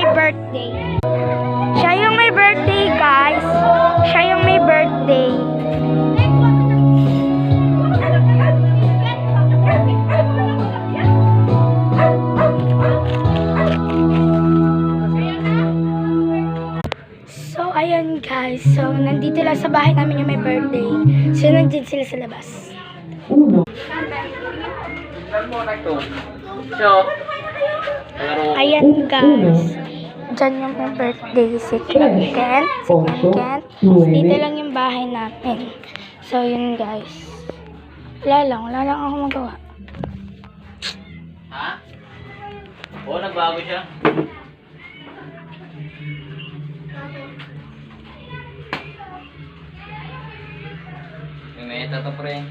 may birthday. Siya yung may birthday, guys. Siya yung may birthday. So, ayun guys. So, nandito lang sa bahay namin yung may birthday. So, nandito sila sa labas. Ayan guys. Diyan yung may birthday. Si Kent. Dito lang yung bahay namin. So, yun guys. Wala lang ako magawa. Ha? Oo, nagbago siya. May meta to, pre.